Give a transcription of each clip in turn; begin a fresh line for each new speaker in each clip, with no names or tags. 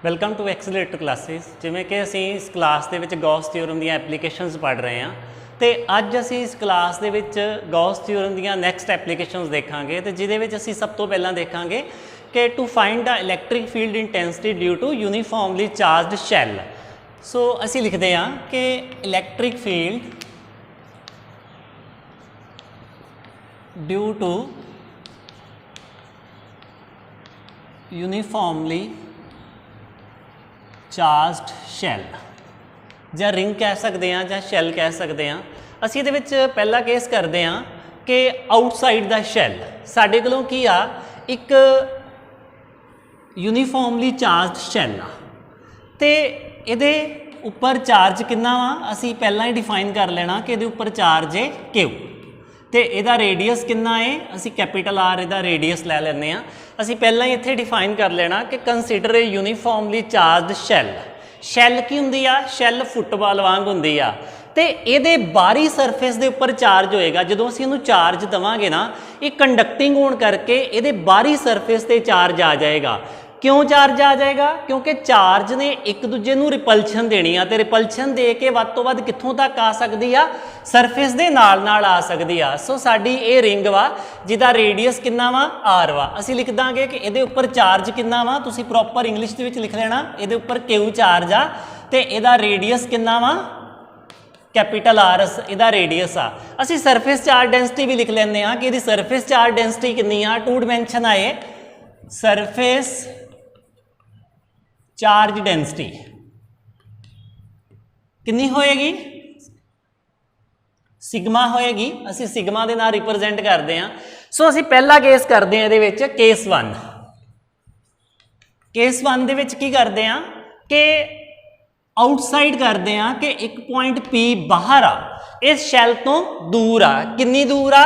Welcome to accelerator classes. जिमें कि असी इस क्लास के गॉस थ्योरम दी एप्लीकेशनस पढ़ रहे हैं तो अज असी इस क्लास के गॉस थ्योरम दी नैक्सट एप्लीकेशनस देखांगे तो जिहदे असी सब तो पहला देखांगे कि to find the electric field intensity due to uniformly charged shell. So असी लिखते हैं कि electric field due to uniformly charged shell ਜਾਂ रिंग कह सकते हैं ਜਾਂ शैल कह सकते हैं। ਅਸੀਂ ਇਹਦੇ ਵਿੱਚ ਪਹਿਲਾ ਕੇਸ ਕਰਦੇ ਹਾਂ कि आउटसाइड द शैल ਸਾਡੇ ਕੋਲੋਂ ਕੀ ਆ ਇੱਕ यूनीफॉर्मली चार्जड शैल आ ਤੇ ਇਹਦੇ ਉੱਪਰ ਚਾਰਜ ਕਿੰਨਾ ਵਾ ਅਸੀਂ ਪਹਿਲਾਂ ਹੀ ਡਿਫਾਈਨ ਕਰ ਲੈਣਾ ਕਿ ਇਹਦੇ ਉੱਪਰ ਚਾਰਜ ਹੈ Q ਤੇ ਇਹਦਾ ਰੇਡੀਅਸ ਕਿੰਨਾ ਹੈ ਅਸੀਂ ਕੈਪੀਟਲ R ਇਹਦਾ ਰੇਡੀਅਸ ਲੈ ਲੈਂਦੇ ਆ। ਅਸੀਂ ਪਹਿਲਾਂ ਹੀ ਇੱਥੇ ਡਿਫਾਈਨ ਕਰ ਲੈਣਾ ਕਿ ਕੰਸੀਡਰ ਏ यूनीफॉर्मली चार्जड शैल। शैल की होंदी आ शैल फुटबॉल वांग होंदी आ ते ਇਹਦੇ बाहरी सरफेस के उपर चार्ज होएगा। जो ਅਸੀਂ ਇਹਨੂੰ चार्ज देवांगे ना ये कंडक्टिंग होने करके ਇਹਦੇ बाहरी सरफेस ते चार्ज आ जाएगा। क्यों चार्ज आ जाएगा? क्योंकि चार्ज ने एक दूजे नूं रिपल्शन देनी आ ते रिपल्शन दे के वध तो वध कित्थों तक आ सकदी आ सरफेस दे नाल नाल आ सकदी आ। सो साडी ये रिंग वा जिहदा रेडियस किन्ना वा R वा। असीं लिख दांगे कि इहदे उपर चार्ज किन्ना वा तुसीं प्रॉपर इंग्लिश दे विच लिख लेना इहदे उपर Q चार्ज आ ते इहदा रेडियस किन्ना वा कैपीटल R इहदा रेडियस आ। असीं सरफेस चार्ज डेंसिटी भी लिख लैंदे आ कि इहदी सरफेस चार्ज डेंसिटी किन्नी आ। टू डिमेंशन आए सरफेस चार्ज डेंसिटी कितनी होएगी सिग्मा होएगी। असी सिग्मा दे नाल रिप्रजेंट करते हैं। सो असी पहला केस करते हैं ये केस वन। केस वन दे विच की करते हैं कि आउटसाइड करते हैं कि एक पॉइंट P बाहर आ इस शैल तो दूर आ। कितनी दूर आ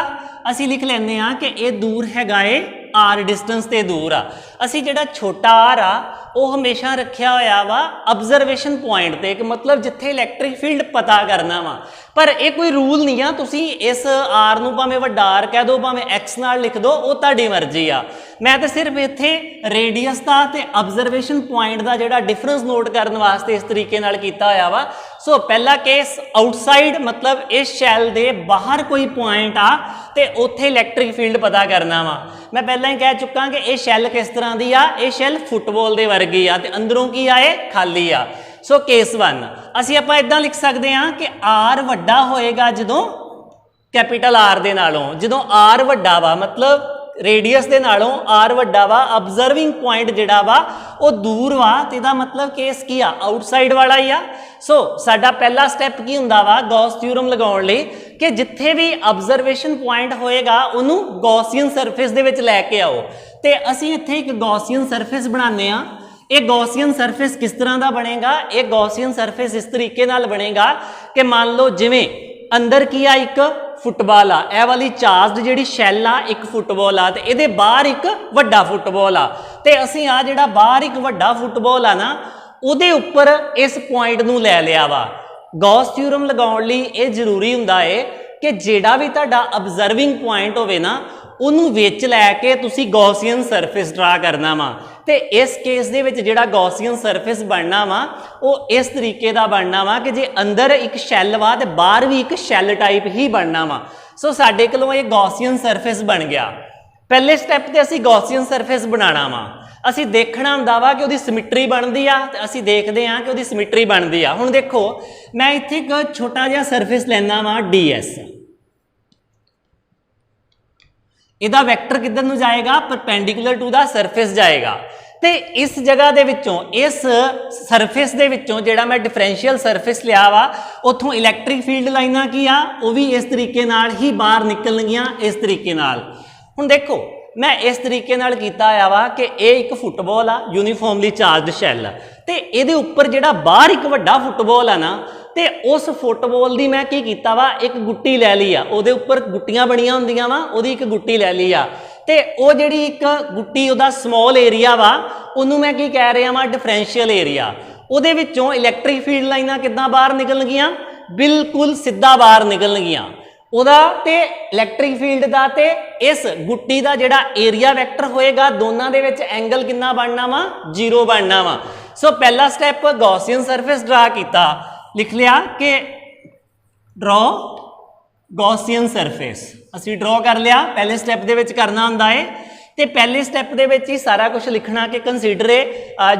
असी लिख लेंगे हैं कि यह दूर हैगा है R डिस्टेंस ते दूर आ। असी जिहड़ा छोटा R आ वो हमेशा रखा होया वा ऑब्जरवेशन पॉइंट ते मतलब जिथे इलैक्ट्रिक फील्ड पता करना वा। पर यह कोई रूल नहीं आ तुसी इस R नूं भावें वड्डा R कह दो भावें X नाल लिख दो वो तुहाडी मर्जी आ। मैं तो सिर्फ इत्थे रेडियस का ते ऑब्जरवेशन पॉइंट का जिहड़ा डिफरेंस नोट करने वास्ते इस तरीके नाल कीता होया वा। सो पहला केस आउटसाइड मतलब इस शैल दे बाहर कोई पॉइंट आ ते उत्थे इलैक्ट्रिक फील्ड पता करना वा। मैं पहला ही कह चुका कि यह शैल किस तरह की आ यह शैल फुटबॉल के वर्गी आ ते अंदरों की आए खाली आ। सो केस वन असी आपां इदां लिख सकते हैं कि R वड्डा होएगा जदों कैपीटल R दे नालों। जदों R वड्डा वा मतलब रेडियस दे नालों R वड्डा वा ऑब्जर्विंग पॉइंट जिहड़ा वा वो दूर वा ते दा मतलब केस की आ आउटसाइड वाला ही आ। सो साडा पहला स्टैप की हुंदा वा गॉस थ्योरम लगाउण लई कि जिथे भी ऑब्जरवेशन पॉइंट होएगा उन्हों गॉसियन सरफेस दे विच लैके आओ। ते असीं इत्थे एक गॉसियन सरफेस बनाने आ। ये गॉसियन सरफेस किस तरह का बनेगा? ये गॉसियन सरफेस इस तरीके नाल बनेगा कि मान लो जिवें अंदर की आ एक फुटबॉल आ ए वाली चार्ज जिहड़ी शैल आ एक फुटबॉल आ ते इहदे बाहर एक वड्डा फुटबॉल आ ते असीं आ जिहड़ा बाहर एक वड्डा फुटबॉल आ ना उहदे उपर इस पॉइंट नूं लै लिया वा। गॉस थ्योरम लगाउण लई ये जरूरी हुंदा है कि जिहड़ा भी तुहाडा ऑब्जर्विंग पॉइंट होवे ना उन्होंने विच लैके तुसी गॉसियन सरफेस ड्रा करना वा। ते इस केस दे विच जिहड़ा गॉसियन सरफेस बनना वा वो इस तरीके का बनना वा कि जे अंदर एक शैल वा ते बाहर भी एक शैल टाइप ही बनना वा। सो साडे कोलों ये गॉसियन सरफेस बन गया। पहले स्टैप ते असी गॉसियन सरफेस बनाना वा। असी देखना हुंदा वा कि उहदी सिमिट्री बनदी आ ते असी देखदे हां कि उहदी सिमिट्री बनदी आ। हुण देखो मैं इत्थे एक छोटा जिहा सरफेस लैना वा DS। इहदा वैक्टर किधर नूं जाएगा? परपेंडिकुलर टू द सरफेस जाएगा। ते इस जगह दे विचों इस सरफेस दे विचों जिहड़ा मैं डिफरेंशियल सरफेस लिया वा उत्थों इलैक्ट्रिक फील्ड लाइनां की आ वो भी इस तरीके नाल ही बाहर निकलणगीਆਂ इस तरीके नाल। हुण देखो मैं इस तरीके नाल कीता होया वा कि यह एक फुटबॉल आ यूनीफॉर्मली चार्ज शैल ते इहदे उपर जिहड़ा बाहर एक वड्डा फुटबॉल आ ना ते उस फुटबॉल की मैं की कीता वा एक गुट्टी लै ली आ। उहदे उपर गुट्टियां बणियां हुंदियां वा उहदी एक गुट्टी लै ली आ ते वो जिहड़ी एक गुट्टी उहदा स्मॉल एरिया वा उहनूं मैं की कह रहा वा डिफरेंशियल एरिया। उहदे विचों इलैक्ट्रिक फील्ड लाइनां किद्दां बाहर निकलणगीਆਂ? बिल्कुल सीधा बाहर निकलणगीਆਂ। ਉਹਦਾ ਤੇ ਇਲੈਕਟ੍ਰਿਕ ਫੀਲਡ ਦਾ ਤੇ ਇਸ ਗੁੱਟੀ ਦਾ ਜਿਹੜਾ ਏਰੀਆ ਵੈਕਟਰ ਹੋਏਗਾ ਦੋਨਾਂ ਦੇ ਵਿੱਚ ਐਂਗਲ ਕਿੰਨਾ ਬਣਨਾ ਵਾ 0 ਬਣਨਾ ਵਾ। सो पहला स्टैप गॉसियन सरफेस ड्रा किया, लिख लिया कि ड्रॉ गॉसियन सरफेस, असी ड्रॉ कर लिया। पहले स्टैप दे विच करना हुंदा है तो पहले स्टैप दे विच ही सारा कुछ लिखना कि consider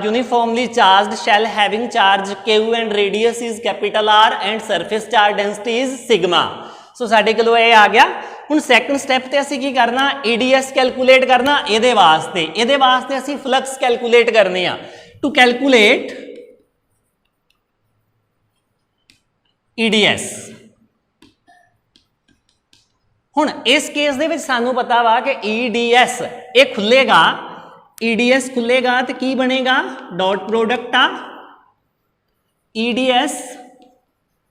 uniformly charged shell having charge Q and radius is capital R and surface charge density is sigma. So साडे कोल ये आ गया। हुण सैकंड स्टैप ते असीं की करना, ईडीएस कैलकुलेट करना। इहदे वास्ते असीं फ्लक्स कैलकुलेट करनी आ। टू कैलकुलेट ईडीएस, हुण इस केस दे विच सानू पता वा कि ईडीएस ये खुलेगा, ईडीएस खुलेगा तो की बनेगा, डॉट प्रोडक्ट आ EDS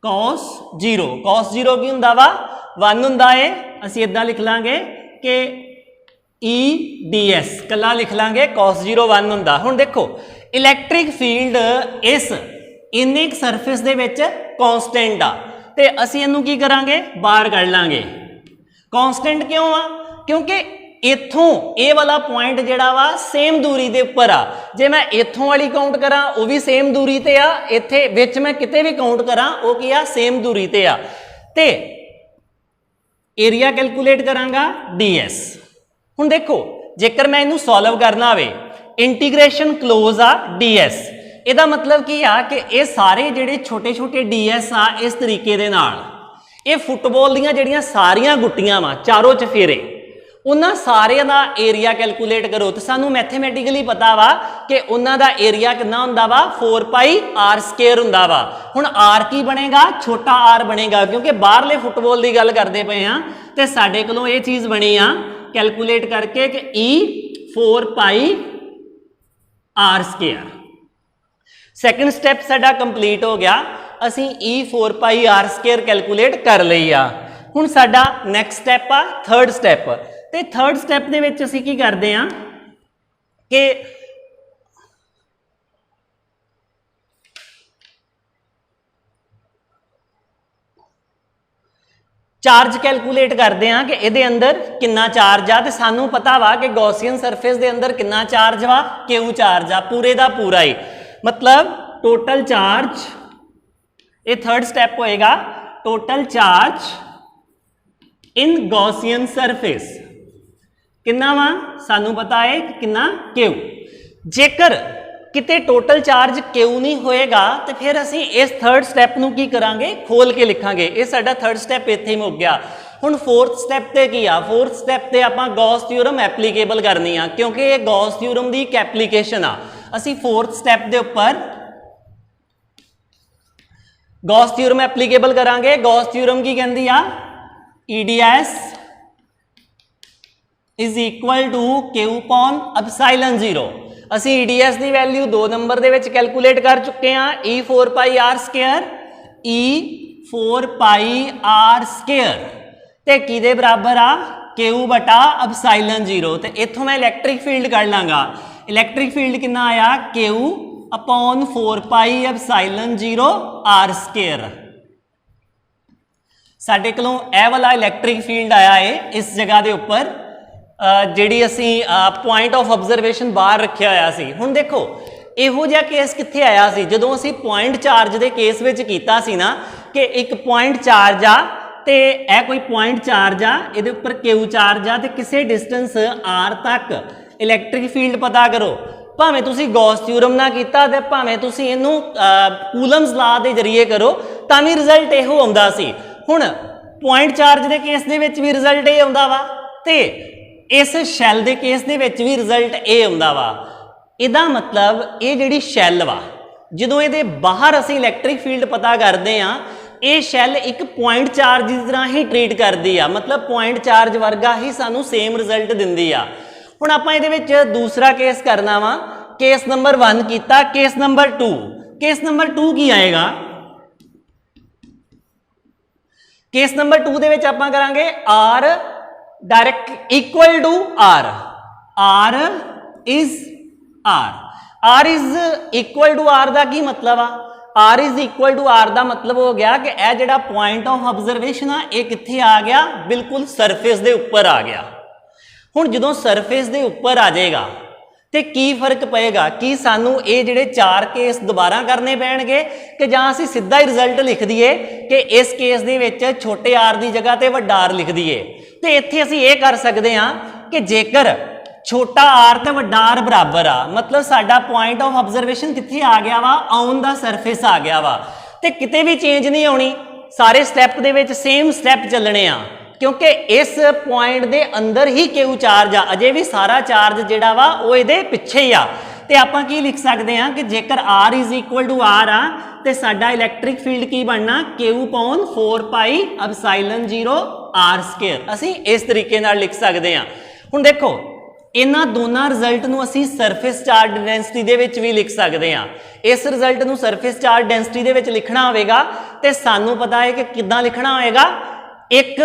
cos zero. Cos zero की हुंदा वा 1 हुंदा है, असीं इदां लिख लांगे कि ईडीएस कला लिख लांगे, कॉस जीरो 1 हुंदा। हुण देखो इलैक्ट्रिक फील्ड इस इन्ने सरफेस दे विच कॉन्सटेंट आ ते असीं इहनूं की करांगे, बाहर कढ लांगे। कॉन्सटेंट क्यों आ, क्योंकि इथों ये वाला पॉइंट जिहड़ा वा सेम दूरी दे उपर आ। जे मैं इथों वाली काउंट करा वो भी सेम दूरी ते आ, इत्थे विच मैं किते भी काउंट करा वो की आ, सेम दूरी ते आ। ते एरिया कैलकुलेट करांगा डीएस। हुण देखो जेकर मैं इनू सॉल्व करना होवे, इंटीग्रेशन क्लोज आ डीएस, इहदा मतलब की आ कि ये सारे जिहड़े छोटे छोटे डीएस आ इस तरीके दे नाल, ये फुटबॉल दीयां जिहड़ियां सारियां गुट्टियां वा चारों चफेरे, उन्हां सारियां दा एरिया कैलकुलेट करो तो सानू मैथेमैटिकली पता वा कि उन्हां दा एरिया कितना हुंदा वा, 4 पाई आर स्केयर हुंदा वा। हुण आर की बनेगा, छोटा आर बनेगा, क्योंकि बाहरले फुटबॉल की गल करते पे हाँ तो साडे कोलों ये चीज़ बनी आ कैलकुलेट करके कि ई 4 pi R square. Second step साडा कंप्लीट हो गया, असीं ई 4 पाई आर स्केयर कैलकुलेट कर लई आ। हुण साडा नैक्सट स्टैप आ थर्ड स्टैप, ते थर्ड स्टैप दे विच असीं की करदे आ कि चार्ज कैलकुलेट करते हैं कि इहदे अंदर कितना चार्ज आ। ते सानू पता वा कि गॉसियन सरफेस दे अंदर कितना चार्ज वा, क्यू चार्ज आ पूरे दा पूरा ही, मतलब टोटल चार्ज, ये थर्ड स्टैप होएगा, total charge in Gaussian surface कितना वा, सानू पता है कितना क्यू। जेकर किते टोटल चार्ज क्यू नहीं होएगा तो फिर असी इस थर्ड स्टैप नू की करांगे, खोल के लिखांगे। ये साडा थर्ड स्टैप इत्थे ही मुक गया। हुण फोर्थ स्टैप ते की आ, फोर्थ स्टैप ते आपां गॉस थ्योरम एप्लीकेबल करनी आ, क्योंकि ये गॉस थ्योरम दी एक एप्लीकेशन आ। असी फोर्थ स्टैप दे उपर गॉस थ्योरम एप्लीकेबल करांगे। गॉस थ्योरम की कहंदी आ, EDS is equal to Q upon epsilon zero. असी ईडीएस की वैल्यू 2 नंबर दे विच कैलकुलेट कर चुके हैं, E 4 pi R square, E 4 pi R square ते किदे बराबर आ, क्यू बटा एप्सिलॉन जीरो। ते इथों मैं इलैक्ट्रिक फील्ड कढ लांगा, इलैक्ट्रिक फील्ड कितना आया, Q upon 4 pi epsilon zero R square. साडे कोलों यह वाला इलैक्ट्रिक फील्ड आया है इस जगह के उपर, जिहड़ी असी पॉइंट ऑफ ऑब्जरवेशन बाहर रखिया होया सी। हुण देखो इहो जिहा केस कित्थे आया सी, जदों असी पॉइंट चार्ज के केस विच कीता सी ना कि एक पॉइंट चार्ज आ ते यह कोई पॉइंट चार्ज आ, इहदे उपर क्यू चार्ज आ ते किसी डिस्टेंस आर तक इलैक्ट्रिक फील्ड पता करो। भावें तुसी गॉस थ्योरम ना कीता ते भावें तुसी इहनूं कूलम्स लॉ दे जरिए करो तां भी रिजल्ट इहो आउंदा सी। हुण पॉइंट चार्ज के केस दे विच भी रिजल्ट ये आउंदा वा ते इस शैल के केस दे विच भी रिजल्ट ये आउंदा वा। इहदा मतलब ये जिहड़ी शैल वा, जदों इहदे बाहर असीं इलैक्ट्रिक फील्ड पता करदे आ, ये शैल एक पॉइंट चार्ज की तरह ही ट्रीट करदी आ, मतलब पॉइंट चार्ज वर्गा ही सानू सेम रिजल्ट दिंदी आ। हुण आपां इहदे विच दूसरा केस करना वा, केस नंबर 1 कीता, केस नंबर 2, केस नंबर 2 की आएगा, केस नंबर 2 दे विच आपां करांगे R direct equal to R, R is R, R is equal to R का की मतलब आ, R is equal to R का मतलब हो गया कि यह जिहड़ा पॉइंट ऑफ ऑब्जरवेशन आ ये कित्थे आ गया, बिल्कुल सरफेस के उपर आ गया। हुण जदों सरफेस के उपर आ जाएगा ਤੇ ਕੀ ਫਰਕ ਪਏਗਾ ਕਿ ਸਾਨੂੰ ਇਹ ਜਿਹੜੇ 4 ਕੇਸ ਦੁਬਾਰਾ ਕਰਨੇ ਪੈਣਗੇ ਕਿ ਜਾਂ ਅਸੀਂ ਸਿੱਧਾ ਹੀ ਰਿਜ਼ਲਟ ਲਿਖ ਦਈਏ ਕਿ ਇਸ ਕੇਸ ਦੇ ਵਿੱਚ ਛੋਟੇ r ਦੀ ਜਗ੍ਹਾ ਤੇ ਵੱਡਾ r ਲਿਖ ਦਈਏ। ਤੇ ਇੱਥੇ ਅਸੀਂ ਇਹ ਕਰ ਸਕਦੇ ਹਾਂ ਕਿ ਜੇਕਰ ਛੋਟਾ r ਤੇ ਵੱਡਾ r ਬਰਾਬਰ ਆ, ਮਤਲਬ ਸਾਡਾ ਪੁਆਇੰਟ ਆਫ ਆਬਜ਼ਰਵੇਸ਼ਨ ਕਿੱਥੇ ਆ ਗਿਆ ਵਾ, ਔਨ ਦਾ ਸਰਫੇਸ ਆ ਗਿਆ ਵਾ, ਤੇ ਕਿਤੇ ਵੀ ਚੇਂਜ ਨਹੀਂ ਆਉਣੀ, ਸਾਰੇ ਸਟੈਪ ਦੇ ਵਿੱਚ ਸੇਮ ਸਟੈਪ ਚੱਲਣੇ ਆ, क्योंकि इस पॉइंट के अंदर ही क्यू चार्ज आ, अजे भी सारा चार्ज जिहड़ा वा वो इहदे पिछे ही आ। ते आपां की लिख सकते हैं कि जेकर R is equal to R आ ते साडा इलैक्ट्रिक फील्ड की बनना Q upon 4 pi epsilon 0 R square. असीं इस तरीके नाल लिख सकते हैं। हुण देखो इन्हां दोनों रिजल्ट नूं असीं सरफेस चार्ज डेंसिटी दे विच भी लिख सकते हैं। इस रिजल्ट नूं सरफेस चार्ज डेंसिटी दे विच लिखना होवेगा ते सानूं पता है कि किद्दां लिखना होएगा। एक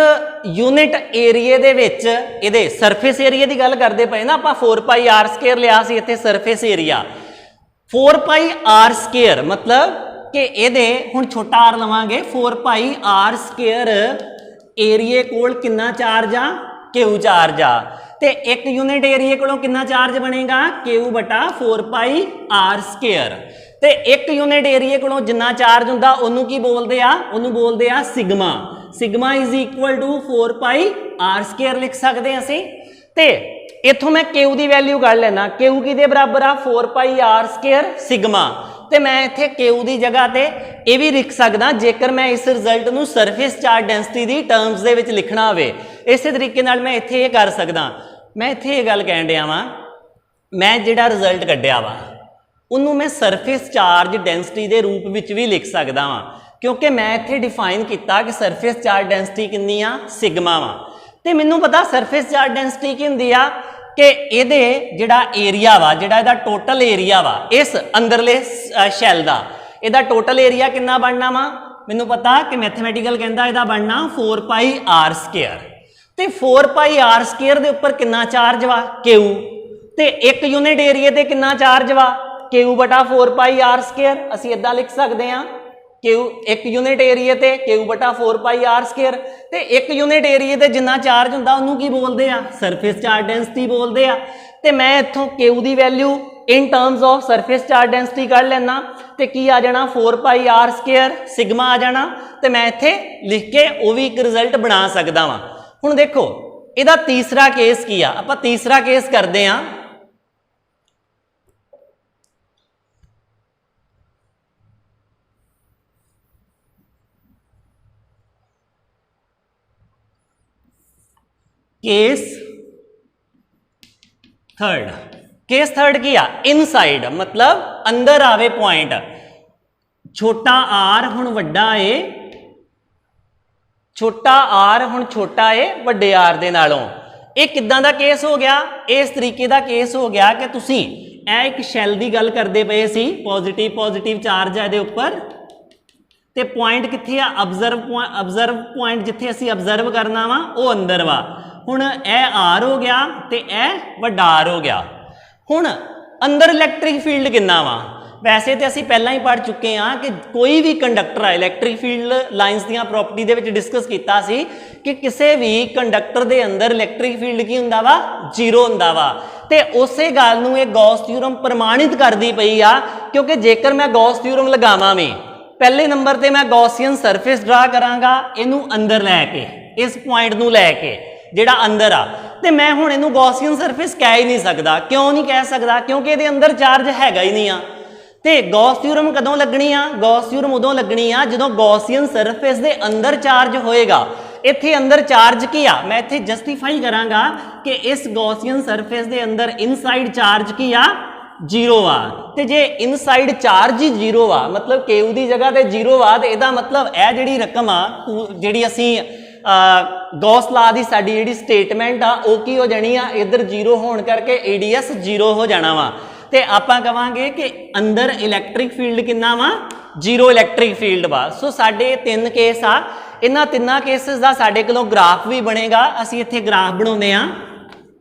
यूनिट एरिए दे विच इहदे सरफेस एरिए की गल करते पे ना, आपां 4 पाई आर स्केयर लिया सी, इत्थे surface area 4 pi R square मतलब कि इहदे हुण छोटा आर लवांगे 4 पाई आर स्केयर एरिए कोल कितना चार्ज आ, क्यू चार्ज आ, ते एक यूनिट एरिए कोलों कितना चार्ज बनेगा, क्यू बटा 4 पाई आर स्केयर। ते एक यूनिट एरिए कोलों जिन्ना चार्ज हुंदा उहनूं की बोलदे आ, उहनूं बोलदे आ sigma. Sigma is equal to 4 pi R square लिख सकते हैं असीं। ते इत्थों मैं क्यू की वैल्यू कढ लेना, क्यू किहदे बराबर आ 4 पाई आर स्केयर सिग्मा। ते मैं इत्थे क्यू की जगह ते ये भी लिख सकदा जेकर मैं इस रिजल्ट नूं सरफेस चार्ज डेंसिटी की टर्म्स दे विच लिखना होवे। इस तरीके नाल मैं इत्थे ये कर सकदा। मैं इत्थे ये गल कहण डिया वां, मैं जिहड़ा रिजल्ट कढिया वा उन्होंने मैं सरफेस चार्ज डेंसिटी के रूप में भी लिख सकता हाँ, क्योंकि मैं इत्थे डिफाइन किया कि सरफेस चार्ज डेंसिटी कितनी आ, सिग्मा वा। तो मैनू पता सरफेस चार्ज डेंसिटी की होंदी आ कि इहदे जिहड़ा एरिया वा, जिहड़ा इहदा टोटल एरिया वा इस अंदरले शैल का, इहदा टोटल एरिया कितना बनना वा, मैनू पता कि मैथमैटिकल कहता इहदा बनना 4 पाई आर स्केयर। तो 4 पाई आर स्केयर के उपर कितना चार्ज वा, क्यू, तो एक यूनिट एरिए ते कितना चार्ज वा, क्यू बटा 4 पाई आर स्केयर। असीं इदां लिख सकते हैं क्यू एक यूनिट एरिए ते क्यू बटा 4 पाई आर स्केयर। तो एक यूनिट एरिए ते जिन्ना चार्ज हुंदा उहनूं की बोलदे आ, सरफेस चार्ज डेंसिटी बोलदे आ। ते मैं इत्थों क्यू की value in terms of surface charge density कढ लैना, तो की आ जाना 4 पाई आर स्केयर सिग्मा आ जाना। तो मैं इत्थे लिख के वो भी एक रिजल्ट बना सकदा वां। हुण देखो इहदा तीसरा केस की आ, आपां तीसरा केस करदे हां। केस थर्ड, केस थर्ड की आ इनसाइड मतलब अंदर आवे पॉइंट, छोटा आर हुण वड्डा है, छोटा आर हुण छोटा है वड्डे आर दे नालों। ये किदां दा केस हो गया, इस तरीके का केस हो गया कि तुसीं ए एक शैल की गल करते पे सी, पॉजिटिव पॉजिटिव चार्ज है इहदे उपर, ते पॉइंट कित्थे आ, ऑब्जर्व पॉइंट जिथे असीं ऑब्जर्व करना वा वो अंदर वा। हुण ए आर हो गया ते ए वड्डा आर हो गया। हुण अंदर इलैक्ट्रिक फील्ड कितना वा, वैसे तो असीं पहलां ही पढ़ चुके हैं कि कोई भी कंडक्टर आ इलैक्ट्रिक फील्ड लाइनस दीयां प्रॉपर्टी दे विच डिस्कस कीता सी कि किसी भी कंडक्टर दे अंदर इलैक्ट्रिक फील्ड की हुंदा वा, जीरो हुंदा वा। ते उसे गल नूं इह गॉस थ्योरम प्रमाणित करदी पई आ, क्योंकि जेकर मैं गॉस थ्योरम लगावां वी पहले नंबर ते मैं गॉसियन सरफेस ड्रा करांगा इनू अंदर लैके, इस पॉइंट नूं लैके जिहड़ा अंदर आ, ते मैं हुण इनू गॉसियन सरफेस कह ही नहीं सकदा। क्यों नहीं कह सकदा, क्योंकि इहदे अंदर चार्ज हैगा ही नहीं आ। ते गॉस थ्योरम कदों लगनी आ, गॉस थ्योरम उदों लगनी आ जदों गॉसियन सरफेस दे अंदर चार्ज होएगा। इत्थे अंदर चार्ज की आ, मैं इत्थे जस्टिफाई करांगा कि इस गॉसियन सरफेस दे अंदर इनसाइड चार्ज की आ, जीरो आ। ते जे इनसाइड चार्ज ही जीरो आ मतलब क्यू की जगह ते जीरो आ, ते इहदा मतलब यह जिहड़ी रकम आ जिहड़ी असीं गॉस ला दी साडी जिहड़ी स्टेटमेंट आ वो की हो जानी आ, इधर जीरो होने करके एडीएस जीरो हो जाना वा। ते आपां कहांगे कि अंदर इलैक्ट्रिक फील्ड कितना वा, जीरो इलैक्ट्रिक फील्ड वा। सो साडे 3 केस आ, इन्हां तिन्नां केसेस दा साडे कोलों ग्राफ भी बनेगा। असीं इत्थे ग्राफ बनाउंदे आ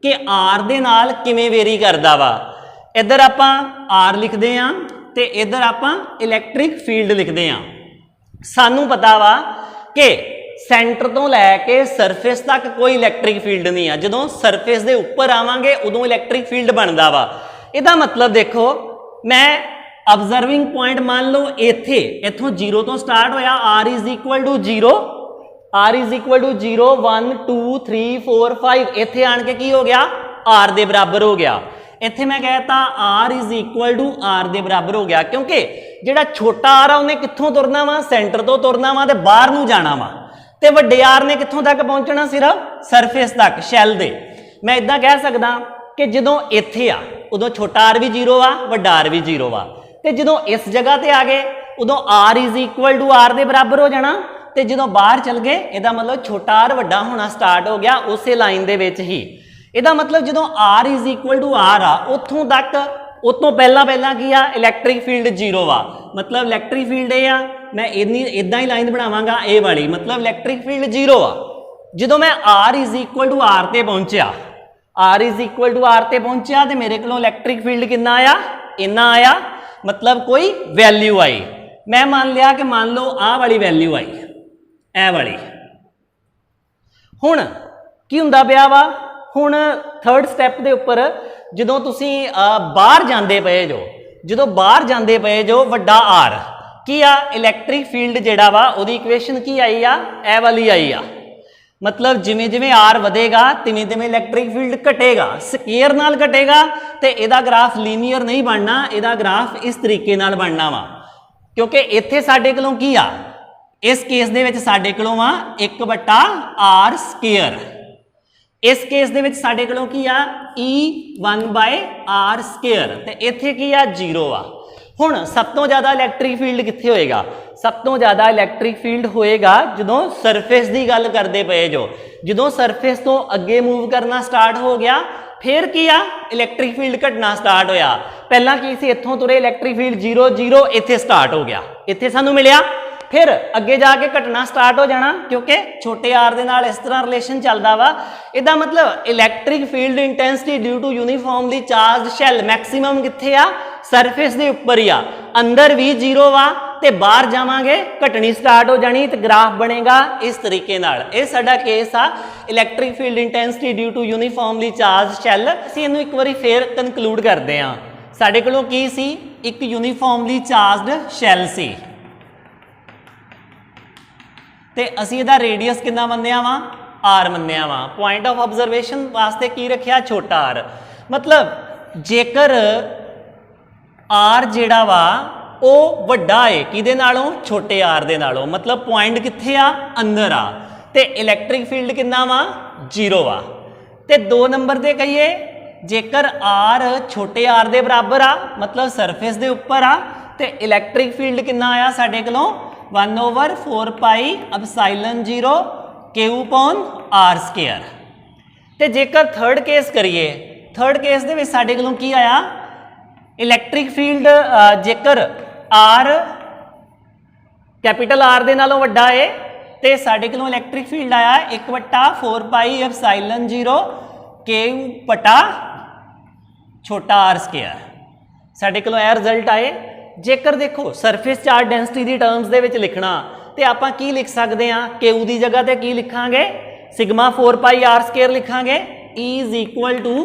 कि आर दे नाल किवें वेरी करदा वा। इधर आपां आर लिखदे आ ते इधर आपां इलैक्ट्रिक फील्ड लिखदे आ। सानू पता वा कि सेंटर तो लैके सरफेस तक कोई इलैक्ट्रिक फील्ड नहीं है, जदों सरफेस के उपर आवांगे उदों इलैक्ट्रिक फील्ड बनता वा। ਇਹਦਾ ਮਤਲਬ ਦੇਖੋ मैं ऑब्जर्विंग पॉइंट मान लो इथों 0 तो स्टार्ट होया r इज इक्वल टू 0 1 2 3 4 5 इत्थे आन के की हो गया r दे बराबर हो गया। इत्थे मैं कहता r is equal to r दे बराबर हो गया क्योंकि जिहड़ा छोटा r आ उन्हें कित्थों तुरना वा सेंटर तो तुरना वा ते बाहर नूं जाना वा ते वड्डे r ने कित्थों तक पहुंचना सिर्फ सरफेस तक शैल दे। मैं इदां कह सकदा कि जदों इत्थे आ उदों छोटा r भी 0 आ वड्डा r भी 0 आ ते जदों इस जगह ते आ गए उदों r is equal to r दे बराबर हो जाना ते जदों बाहर चल गए इहदा मतलब छोटा r वड्डा होना स्टार्ट हो गया उस लाइन दे विच ही। इहदा मतलब जदों r is equal to r आ उत्थों तक उतों पहला की आ इलैक्ट्रिक फील्ड 0 आ मतलब इलैक्ट्रिक फील्ड ये आ मैं इदां ही लाइन बनावांगा ए वाली मतलब इलैक्ट्रिक फील्ड 0 आ। जदों मैं r is equal to r ते पहुंचा r is equal to r ते पहुंचा तो मेरे को इलैक्ट्रिक फील्ड कितना आया इन्ना आया मतलब कोई वैल्यू आई। मैं मान लिया कि मान लो आ वाली वैल्यू आई ए वाली। हुण की हुंदा पिया वा हुण थर्ड स्टैप दे उपर जदों तुसीं बाहर जांदे पए जो बाहर जांदे पए जो वड्डा r की आ इलैक्ट्रिक फील्ड जिहड़ा वा उहदी इक्वेशन की आई आ ए वाली आई आ मतलब जिमें जिमें आर वधेगा तिवें तिवें इलैक्ट्रिक फील्ड घटेगा स्केयर नाल घटेगा तो इहदा ग्राफ लीनियर नहीं बनना इहदा ग्राफ इस तरीके नाल बनना वा क्योंकि इत्थे साडे कोलों की आ इस केस दे विच साडे कोलों आ 1/r स्केयर इस केस दे विच साडे कोलों की आ E1/r स्केयर ते इत्थे की आ 0 आ। हुण सब तो ज़्यादा इलैक्ट्रिक फील्ड कित्थे होएगा सब तो ज़्यादा इलैक्ट्रिक फील्ड होएगा जदों सरफेस की गल करते पे जदों सरफेस तो अगे मूव करना स्टार्ट हो गया फिर की आ इलैक्ट्रिक फील्ड घटना स्टार्ट होया। पहला की सी इत्थों तुरे इलैक्ट्रिक फील्ड 0 0 इत्थे स्टार्ट हो गया इत्थे सानू मिलिया फिर अगे जाके घटना स्टार्ट हो जाना क्योंकि छोटे आर दे नाल इस तरह रिलेशन चलदा वा। इहदा मतलब electric field intensity due to uniformly charge shell maximum कित्थे आ सरफेस दे उपर ही आ अंदर भी 0 वा ते बाहर जावांगे घटनी स्टार्ट हो जानी तो ग्राफ बनेगा इस तरीके नाल। ये साडा केस आ electric field intensity due to uniformly charge shell. असीं इहनूं एक बारी फिर कनकलूड करते हैं। साडे कोलों की सी एक यूनीफॉर्मली चार्जड शैल सी ते असीं इहदा रेडियस कितना मन्निया वा r मन्निया वा। पॉइंट ऑफ ऑब्जरवेशन वास्ते की रखिया छोटा r मतलब जेकर r जिहड़ा वा ਉਹ ਵੱਡਾ है किहदे नालों छोटे r दे नालों मतलब पॉइंट कित्थे आ अंदर आ ते इलैक्ट्रिक फील्ड कितना वा 0 आ। ते 2 नंबर ते कहिए जेकर r छोटे r दे बराबर आ मतलब सरफेस दे उपर आ ते इलैक्ट्रिक फील्ड कितना आया साडे कोलों 1/4 पाई एप्सिलॉन 0 Q/r स्केयर। ते जेकर थर्ड केस करिए थर्ड केस दे विच साडे कोलों की आया इलैक्ट्रिक फील्ड जेकर r कैपिटल R दे नालों वड्डा है तो साडे कोलों इलैक्ट्रिक फील्ड आया 1/4 पाई एप्सिलॉन 0 Q/ छोटा r स्केयर। साडे कोलों यह रिजल्ट आए। जेकर देखो सरफेस चार्ज डेंसिटी की टर्म्स दे विच लिखना तो आपां की लिख सकते हैं Q की जगह ते की लिखांगे सिग्मा 4 पाई r स्केयर लिखांगे E is equal to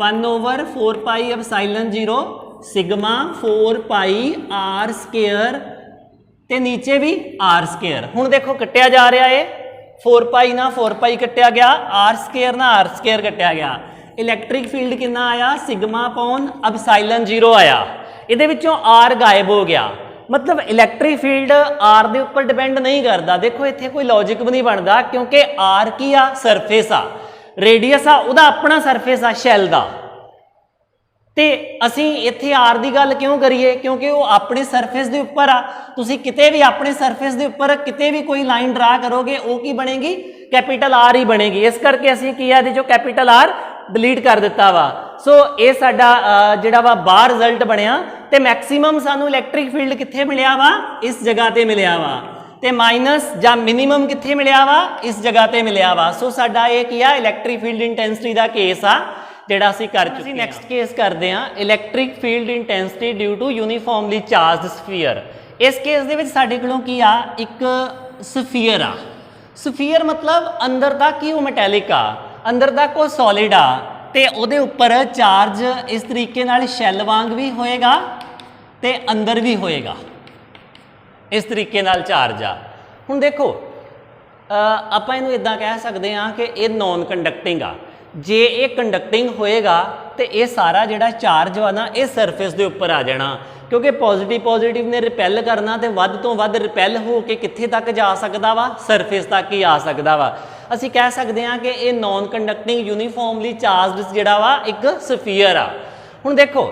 1/4 pi epsilon 0 sigma 4 pi r square ते नीचे भी r स्केयर। हुण देखो कट्टिया जा रहा है 4 पाई ना 4 पाई कट्टिया गया r स्केयर ना r स्केयर कट्टिया गया। इलैक्ट्रिक फील्ड कितना आया सिग्मा अपॉन एप्सिलॉन 0 आया इहदे विचों r गायब हो गया मतलब इलैक्ट्रिक फील्ड r दे उपर डिपेंड नहीं करता। देखो इत्थे कोई लॉजिक भी नहीं बनता क्योंकि r की आ सरफेस आ रेडियस आ उहदा अपना सरफेस आ शैल दा ते असीं इत्थे आर दी गल क्यों करिए क्योंकि वो अपने सरफेस दे उपर आ। तुसीं किते भी अपने सरफेस दे उपर किते भी कोई लाइन ड्रा करोगे वो की बनेगी कैपिटल आर ही बनेगी। इस करके असीं की है जो कैपिटल आर डिलीट कर दिता वा। सो ये साडा जिहड़ा वा बाहर रिजल्ट बनिया ते मैक्सीमम सानू इलैक्ट्रिक फील्ड कित्थे मिलिया वा इस जगह ते मिलिया वा ते माइनस जां मिनीमम कित्थे मिलिया वा इस जगह ते मिलिया वा। सो साडा ये की आ इलैक्ट्रिक फील्ड इंटेंसिटी दा केस आ ਜਿਹੜਾ ਅਸੀਂ ਕਰ ਚੁੱਕੇ ਹਾਂ। ਨੈਕਸਟ ਕੇਸ ਕਰਦੇ ਹਾਂ electric field intensity due to uniformly charged sphere. ਇਸ ਕੇਸ ਦੇ ਵਿੱਚ ਸਾਡੇ ਕੋਲੋਂ ਕੀ ਆ ਇੱਕ ਸਫੀਅਰ ਆ। ਸਫੀਅਰ मतलब अंदर तक ही वो मैटेलिक आ अंदर तक वो सॉलिड आ ਤੇ ਉਹਦੇ ਉੱਪਰ ਚਾਰਜ ਇਸ ਤਰੀਕੇ ਨਾਲ ਸ਼ੈਲ ਵਾਂਗ ਵੀ ਹੋਏਗਾ ਤੇ ਅੰਦਰ ਵੀ ਹੋਏਗਾ, ਇਸ ਤਰੀਕੇ ਨਾਲ ਚਾਰਜ ਆ। ਹੁਣ ਦੇਖੋ ਆਪਾਂ ਇਹਨੂੰ ਇਦਾਂ ਕਹਿ ਸਕਦੇ ਹਾਂ ਕਿ ਇਹ ਨੌਨ ਕੰਡਕਟਿੰਗ ਆ। ਜੇ ਇਹ ਕੰਡਕਟਿੰਗ ਹੋਏਗਾ ਤੇ ਇਹ ਸਾਰਾ ਜਿਹੜਾ ਚਾਰਜ ਵਾ ਨਾ ਇਹ ਸਰਫੇਸ ਦੇ ਉੱਪਰ ਆ ਜਾਣਾ, ਕਿਉਂਕਿ ਪੋਜ਼ਿਟਿਵ ਨੇ ਰਿਪੈਲ ਕਰਨਾ ਤੇ ਵੱਧ ਤੋਂ ਵੱਧ ਰਿਪੈਲ ਹੋ ਕੇ ਕਿੱਥੇ ਤੱਕ ਜਾ ਸਕਦਾ ਵਾ, ਸਰਫੇਸ ਤੱਕ ਹੀ ਆ ਸਕਦਾ ਵਾ। ਅਸੀਂ ਕਹਿ ਸਕਦੇ ਹਾਂ ਕਿ ਇਹ ਨੌਨ ਕੰਡਕਟਿੰਗ ਯੂਨੀਫਾਰਮਲੀ ਚਾਰਜਡ ਜਿਹੜਾ ਵਾ ਇੱਕ ਸਫੀਅਰ ਆ। ਹੁਣ ਦੇਖੋ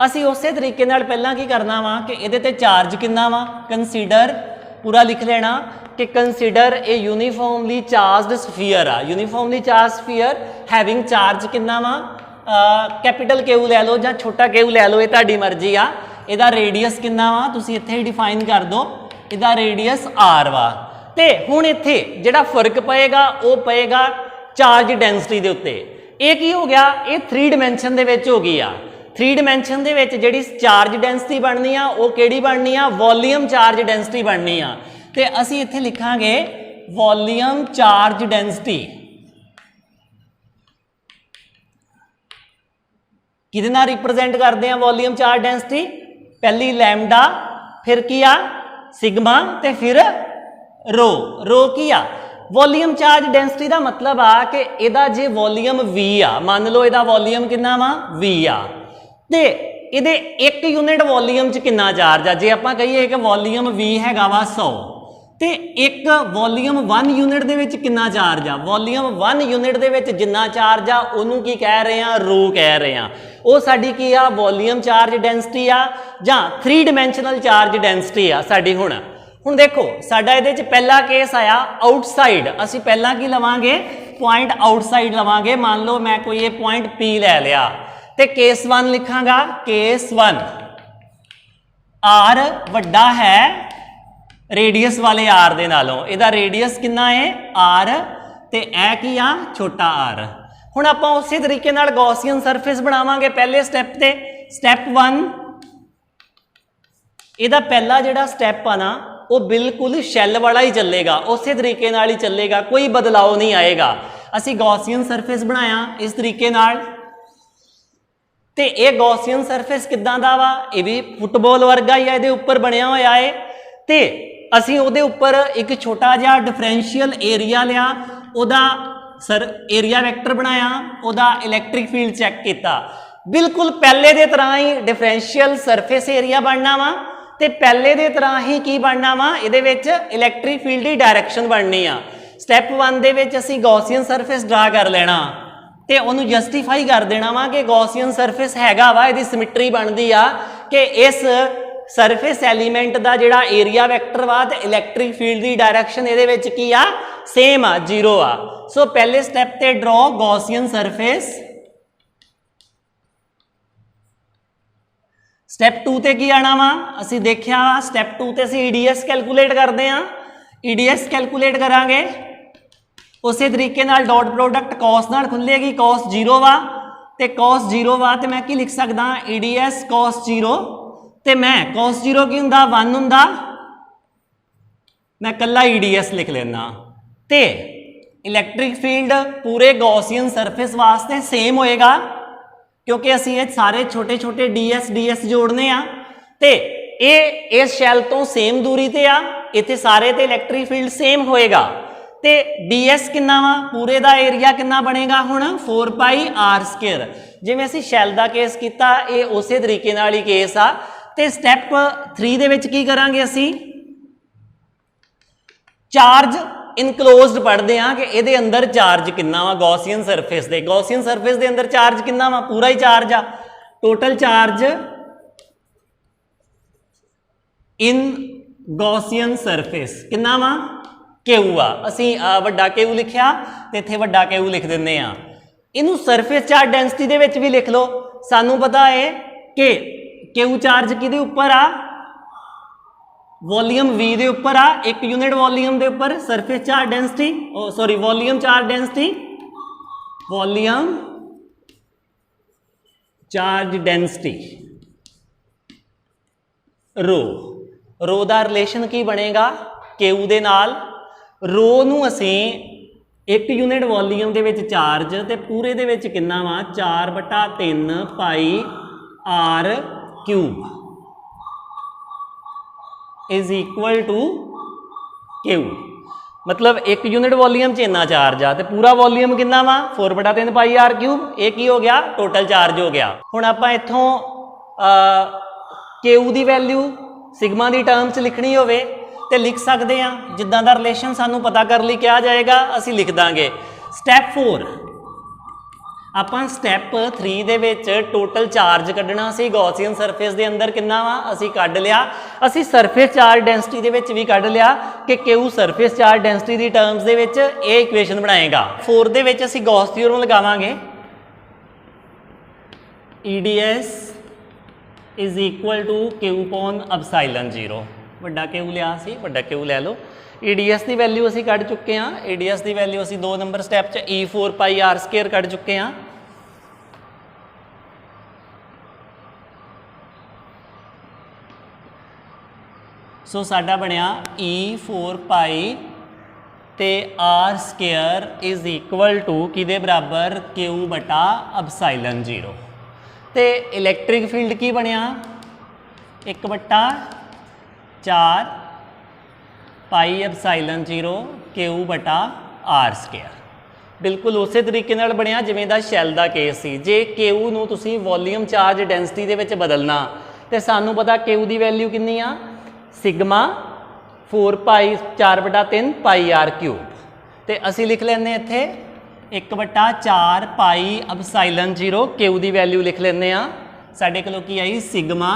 ਅਸੀਂ ਉਸੇ ਤਰੀਕੇ ਨਾਲ ਪਹਿਲਾਂ ਕੀ ਕਰਨਾ ਵਾ ਕਿ ਇਹਦੇ ਤੇ ਚਾਰਜ ਕਿੰਨਾ ਵਾ, ਕੰਸੀਡਰ ਪੂਰਾ ਲਿਖ ਲੈਣਾ ਕਿ ਕੰਸੀਡਰ ਇਹ ਯੂਨੀਫਾਰਮਲੀ ਚਾਰਜਡ ਸਫੀਅਰ ਆ। ਯੂਨੀਫਾਰਮਲੀ ਚਾਰਜ ਸਫੀਅਰ ਹੈਵਿੰਗ ਚਾਰਜ ਕਿੰਨਾ ਵਾ, ਕੈਪੀਟਲ ਕਿਊ ਲੈ ਲਓ ਜਾਂ ਛੋਟਾ ਕਿਊ ਲੈ ਲਓ, ਇਹ ਤੁਹਾਡੀ ਮਰਜ਼ੀ ਆ। ਇਹਦਾ ਰੇਡੀਅਸ ਕਿੰਨਾ ਵਾ ਤੁਸੀਂ ਇੱਥੇ ਹੀ ਡਿਫਾਈਨ ਕਰ ਦਿਓ, ਇਹਦਾ ਰੇਡੀਅਸ r ਵਾ। ਤੇ ਹੁਣ ਇੱਥੇ ਜਿਹੜਾ ਫਰਕ ਪਏਗਾ ਉਹ ਪਏਗਾ ਚਾਰਜ ਡੈਂਸਿਟੀ ਦੇ ਉੱਤੇ। ਇਹ ਕੀ ਹੋ ਗਿਆ, ਇਹ 3 ਡਾਇਮੈਂਸ਼ਨ ਦੇ ਵਿੱਚ ਹੋ ਗਈ ਆ। 3 ਡਾਇਮੈਂਸ਼ਨ ਦੇ ਵਿੱਚ ਜਿਹੜੀ ਚਾਰਜ ਡੈਂਸਿਟੀ ਬਣਨੀ ਆ ਉਹ ਕਿਹੜੀ ਬਣਨੀ ਆ, ਵੋਲੀਅਮ ਚਾਰਜ ਡੈਂਸਿਟੀ ਬਣਨੀ ਆ। ਤੇ ਅਸੀਂ ਇੱਥੇ ਲਿਖਾਂਗੇ ਵੋਲੀਅਮ ਚਾਰਜ ਡੈਂਸਿਟੀ। ਕਿਹਦੇ ਨਾਲ ਰਿਪਰੈਜ਼ੈਂਟ ਕਰਦੇ ਆ ਵੋਲੀਅਮ ਚਾਰਜ ਡੈਂਸਿਟੀ, ਪਹਿਲੀ ਲੈਮਡਾ, ਫਿਰ ਕੀ ਆ ਸਿਗਮਾ ਤੇ ਫਿਰ ਰੋ। ਰੋ ਕੀ ਆ, ਵੋਲੀਅਮ ਚਾਰਜ ਡੈਂਸਿਟੀ ਦਾ ਮਤਲਬ ਆ ਕਿ ਇਹਦਾ ਜੇ ਵੋਲੀਅਮ V ਆ, ਮੰਨ ਲਓ ਇਹਦਾ ਵੋਲੀਅਮ ਕਿੰਨਾ ਵਾ V ਆ, ਤੇ ਇਹਦੇ 1 ਯੂਨਿਟ ਵੋਲੀਅਮ ਚ ਕਿੰਨਾ ਚਾਰਜ ਆ। ਜੇ ਆਪਾਂ ਕਹੀਏ ਕਿ ਵੋਲੀਅਮ V ਹੈਗਾ ਵਾ 100 ਤੇ ਇੱਕ ਵੋਲੀਅਮ 1 ਯੂਨਿਟ ਦੇ ਵਿੱਚ ਕਿੰਨਾ ਚਾਰਜ ਆ, ਵੋਲੀਅਮ 1 ਯੂਨਿਟ ਦੇ ਵਿੱਚ ਜਿੰਨਾ ਚਾਰਜ ਆ ਉਹਨੂੰ ਕੀ ਕਹਿ ਰਹੇ ਆ, ਰੋ ਕਹਿ ਰਹੇ ਆ। ਉਹ ਸਾਡੀ ਕੀ ਆ, ਵੋਲੀਅਮ ਚਾਰਜ ਡੈਂਸਿਟੀ ਆ ਜਾਂ 3 ਡਾਇਮੈਂਸ਼ਨਲ ਚਾਰਜ ਡੈਂਸਿਟੀ ਆ ਸਾਡੀ। ਹੁਣ ਦੇਖੋ ਸਾਡਾ ਇਹਦੇ ਚ ਪਹਿਲਾ ਕੇਸ ਆਇਆ ਆਊਟਸਾਈਡ। ਅਸੀਂ ਪਹਿਲਾਂ ਕੀ ਲਵਾਂਗੇ, ਪੁਆਇੰਟ ਆਊਟਸਾਈਡ ਲਵਾਂਗੇ। ਮੰਨ ਲਓ ਮੈਂ ਕੋਈ ਇਹ ਪੁਆਇੰਟ P ਲੈ ਲਿਆ ਤੇ ਕੇਸ 1 ਲਿਖਾਂਗਾ। ਕੇਸ 1 r ਵੱਡਾ ਹੈ ਰੇਡੀਅਸ ਵਾਲੇ r ਦੇ ਨਾਲੋਂ, ਇਹਦਾ ਰੇਡੀਅਸ ਕਿੰਨਾ ਹੈ r ਤੇ ਇਹ ਕੀ ਆ, ਛੋਟਾ r। ਹੁਣ ਆਪਾਂ ਉਸੇ ਤਰੀਕੇ ਨਾਲ ਗੌਸੀਅਨ ਸਰਫੇਸ ਬਣਾਵਾਂਗੇ ਪਹਿਲੇ ਸਟੈਪ ਤੇ। ਸਟੈਪ 1 ਇਹਦਾ ਪਹਿਲਾ ਜਿਹੜਾ ਸਟੈਪ ਆ ਨਾ ਉਹ ਬਿਲਕੁਲ ਸ਼ੈਲ ਵਾਲਾ ਹੀ ਚੱਲੇਗਾ, ਉਸੇ ਤਰੀਕੇ ਨਾਲ ਹੀ ਚੱਲੇਗਾ, ਕੋਈ ਬਦਲਾਅ ਨਹੀਂ ਆਏਗਾ। ਅਸੀਂ ਗੌਸੀਅਨ ਸਰਫੇਸ ਬਣਾਇਆ ਇਸ ਤਰੀਕੇ ਨਾਲ ਤੇ ਇਹ ਗੌਸੀਅਨ ਸਰਫੇਸ ਕਿੱਦਾਂ ਦਾ ਵਾ, ਇਹ ਵੀ ਫੁੱਟਬਾਲ ਵਰਗਾ ਹੀ ਆ, ਇਹਦੇ ਉੱਪਰ ਬਣਿਆ ਹੋਇਆ ਹੈ। ਤੇ ਅਸੀਂ ਉਹਦੇ ਉੱਪਰ ਇੱਕ ਛੋਟਾ ਜਿਹਾ ਡਿਫਰੈਂਸ਼ੀਅਲ ਏਰੀਆ ਲਿਆ, ਉਹਦਾ ਏਰੀਆ ਵੈਕਟਰ ਬਣਾਇਆ, ਉਹਦਾ ਇਲੈਕਟ੍ਰਿਕ ਫੀਲਡ ਚੈੱਕ ਕੀਤਾ। ਬਿਲਕੁਲ ਪਹਿਲੇ ਦੇ ਤਰ੍ਹਾਂ ਹੀ ਡਿਫਰੈਂਸ਼ੀਅਲ ਸਰਫੇਸ ਏਰੀਆ ਬਣਨਾ ਵਾ ਤੇ ਪਹਿਲੇ ਦੇ ਤਰ੍ਹਾਂ ਹੀ ਕੀ ਬਣਨਾ ਵਾ, ਇਹਦੇ ਵਿੱਚ ਇਲੈਕਟ੍ਰਿਕ ਫੀਲਡ ਦੀ ਡਾਇਰੈਕਸ਼ਨ ਬਣਨੀ ਆ। ਸਟੈਪ 1 ਦੇ ਵਿੱਚ ਅਸੀਂ ਗੌਸੀਅਨ ਸਰਫੇਸ ਡਰਾ ਕਰ ਲੈਣਾ ਤੇ ਉਹਨੂੰ ਜਸਟੀਫਾਈ ਕਰ ਦੇਣਾ ਵਾ ਕਿ ਗੌਸੀਅਨ ਸਰਫੇਸ ਹੈਗਾ ਵਾ, ਇਹਦੀ ਸਿਮੈਟਰੀ ਬਣਦੀ ਆ ਕਿ ਇਸ ਸਰਫੇਸ ਐਲੀਮੈਂਟ ਦਾ ਜਿਹੜਾ ਏਰੀਆ ਵੈਕਟਰ ਵਾ ਤੇ ਇਲੈਕਟ੍ਰਿਕ ਫੀਲਡ ਦੀ ਡਾਇਰੈਕਸ਼ਨ ਇਹਦੇ ਵਿੱਚ ਕੀ ਆ, ਸੇਮ ਆ, 0 ਆ। ਸੋ ਪਹਿਲੇ ਸਟੈਪ ਤੇ ਡਰਾ ਗੌਸੀਅਨ ਸਰਫੇਸ। ਸਟੈਪ 2 ਤੇ ਕੀ ਆਣਾ ਵਾ, ਅਸੀਂ ਦੇਖਿਆ ਸਟੈਪ 2 ਤੇ ਅਸੀਂ EDS ਕੈਲਕੂਲੇਟ ਕਰਦੇ ਆ। EDS ਕੈਲਕੂਲੇਟ ਕਰਾਂਗੇ ਉਸੇ ਤਰੀਕੇ ਨਾਲ ਡਾਟ ਪ੍ਰੋਡਕਟ cos ਨਾਲ ਖੁੱਲੇਗੀ, cos 0 ਵਾ ਤੇ cos 0 ਵਾ ਤੇ ਮੈਂ ਕੀ ਲਿਖ ਸਕਦਾ, EDS cos 0 ਤੇ ਮੈਂ cos 0 ਕੀ ਹੁੰਦਾ, 1 ਹੁੰਦਾ, ਮੈਂ ਕੱਲਾ EDS ਲਿਖ ਲੈਣਾ। ਤੇ ਇਲੈਕਟ੍ਰਿਕ ਫੀਲਡ ਪੂਰੇ ਗੌਸੀਅਨ ਸਰਫੇਸ ਵਾਸਤੇ ਸੇਮ ਹੋਏਗਾ ਕਿਉਂਕਿ ਅਸੀਂ ਇਹ ਸਾਰੇ ਛੋਟੇ ਛੋਟੇ ds ਜੋੜਨੇ ਆ ਤੇ ਇਹ ਇਸ ਸ਼ੈਲ ਤੋਂ ਸੇਮ ਦੂਰੀ ਤੇ ਆ, ਇੱਥੇ ਸਾਰੇ ਤੇ ਇਲੈਕਟ੍ਰਿਕ ਫੀਲਡ ਸੇਮ ਹੋਏਗਾ। ਤੇ ds ਕਿੰਨਾ ਵਾ, ਪੂਰੇ ਦਾ ਏਰੀਆ ਕਿੰਨਾ ਬਣੇਗਾ ਹੁਣ, 4 ਪਾਈ r²। ਜਿਵੇਂ ਅਸੀਂ ਸ਼ੈਲ ਦਾ ਕੇਸ ਕੀਤਾ ਇਹ ਉਸੇ ਤਰੀਕੇ ਨਾਲ ਹੀ ਕੇਸ ਆ। ਤੇ ਸਟੈਪ 3 ਦੇ ਵਿੱਚ ਕੀ ਕਰਾਂਗੇ, ਅਸੀਂ ਚਾਰਜ ਇਨਕਲੋਜ਼ਡ ਪੜ੍ਹਦੇ ਆ ਕਿ ਇਹਦੇ ਅੰਦਰ ਚਾਰਜ ਕਿੰਨਾ ਵਾ ਗੌਸੀਅਨ ਸਰਫੇਸ ਦੇ। ਗੌਸੀਅਨ ਸਰਫੇਸ ਦੇ ਅੰਦਰ ਚਾਰਜ ਕਿੰਨਾ ਵਾ, ਪੂਰਾ ਹੀ ਚਾਰਜ ਆ। ਟੋਟਲ ਚਾਰਜ ਇਨ ਗੌਸੀਅਨ ਸਰਫੇਸ ਕਿੰਨਾ ਵਾ, Q ਆ। ਅਸੀਂ ਵੱਡਾ Q ਲਿਖਿਆ ਤੇ ਇੱਥੇ ਵੱਡਾ Q ਲਿਖ ਦਿੰਦੇ ਆ। ਇਹਨੂੰ ਸਰਫੇਸ ਚਾਰਜ ਡੈਂਸਿਟੀ ਦੇ ਵਿੱਚ ਵੀ ਲਿਖ ਲਓ। ਸਾਨੂੰ ਪਤਾ ਹੈ ਕਿ Q ਚਾਰਜ ਕਿਹਦੇ ਉੱਪਰ ਆ, वॉल्यूम V ਦੇ ਉੱਪਰ ਆ, 1 यूनिट वॉल्यूम ਦੇ ਉੱਪਰ surface charge density, sorry volume charge density, volume charge density ਰੋ ਦਾ ਰਿਲੇਸ਼ਨ ਕੀ ਬਣੇਗਾ Q ਦੇ ਨਾਲ। ਰੋ ਨੂੰ ਅਸੀਂ 1 यूनिट वॉल्यूम ਦੇ ਵਿੱਚ ਚਾਰਜ ਤੇ ਪੂਰੇ ਦੇ ਵਿੱਚ ਕਿੰਨਾ ਵਾ 4/3 pi r cube is equal to Q। मतलब 1 यूनिट वॉल्यूम च इन्ना चार्ज आ तो पूरा वॉल्यूम कितना वा 4/3 पाई r क्यूब। ये की हो गया टोटल चार्ज हो गया। हुण आपां इत्थों Q की वैल्यू सिग्मा की टर्म च लिखनी होवे ते लिख सकते हैं। जिद्दां दा रिलेशन सानू पता कर ली क्या जाएगा असी लिख दांगे। स्टैप 4 ਆਪਾਂ ਸਟੈਪ 3 ਦੇ ਵਿੱਚ ਟੋਟਲ ਚਾਰਜ ਕੱਢਣਾ ਸੀ ਗੌਸੀਅਨ ਸਰਫੇਸ ਦੇ ਅੰਦਰ ਕਿੰਨਾ ਵਾ ਅਸੀਂ ਕੱਢ ਲਿਆ। ਅਸੀਂ ਸਰਫੇਸ ਚਾਰਜ ਡੈਂਸਿਟੀ ਦੇ ਵਿੱਚ ਵੀ ਕੱਢ ਲਿਆ ਕਿ Q ਸਰਫੇਸ ਚਾਰਜ ਡੈਂਸਿਟੀ ਦੀ ਟਰਮਸ ਦੇ ਵਿੱਚ ਇਹ ਇਕੁਏਸ਼ਨ ਬਣਾਏਗਾ। 4 ਦੇ ਵਿੱਚ ਅਸੀਂ ਗੌਸ ਥਿਊਰਮ ਲਗਾਵਾਂਗੇ EDS is equal to Q upon epsilon 0। ਵੱਡਾ Q ਲਿਆ ਸੀ ਵੱਡਾ Q ਲੈ ਲਓ। EDS की वैल्यू असी कढ़ चुके हैं। EDS की वैल्यू असी 2 नंबर स्टैप च E4 पाई r स्केयर कढ़ चुके हैं। सो साडा बनिया E4 पाई ते r square is equal to किदे बराबर Q बटा एप्सिलॉन 0। ते इलैक्ट्रिक फील्ड की बनिया 1/4 पाई एप्सिलॉन 0 Q बटा r स्केयर। बिल्कुल उस तरीके नाल बनिया जिवें दा शैल दा केस सी। जे Q नूं तुसीं वॉल्यूम चार्ज डेंसिटी दे विच बदलना ते सानू पता Q दी वैल्यू कितनी आ सिग्मा 4 पाई 4/3 पाई r क्यूब। ते असीं लिख लैंदे इत्थे 1/4 पाई एप्सिलॉन 0 Q दी वैल्यू लिख लैंदे आ। साडे कोलों की आई सिग्मा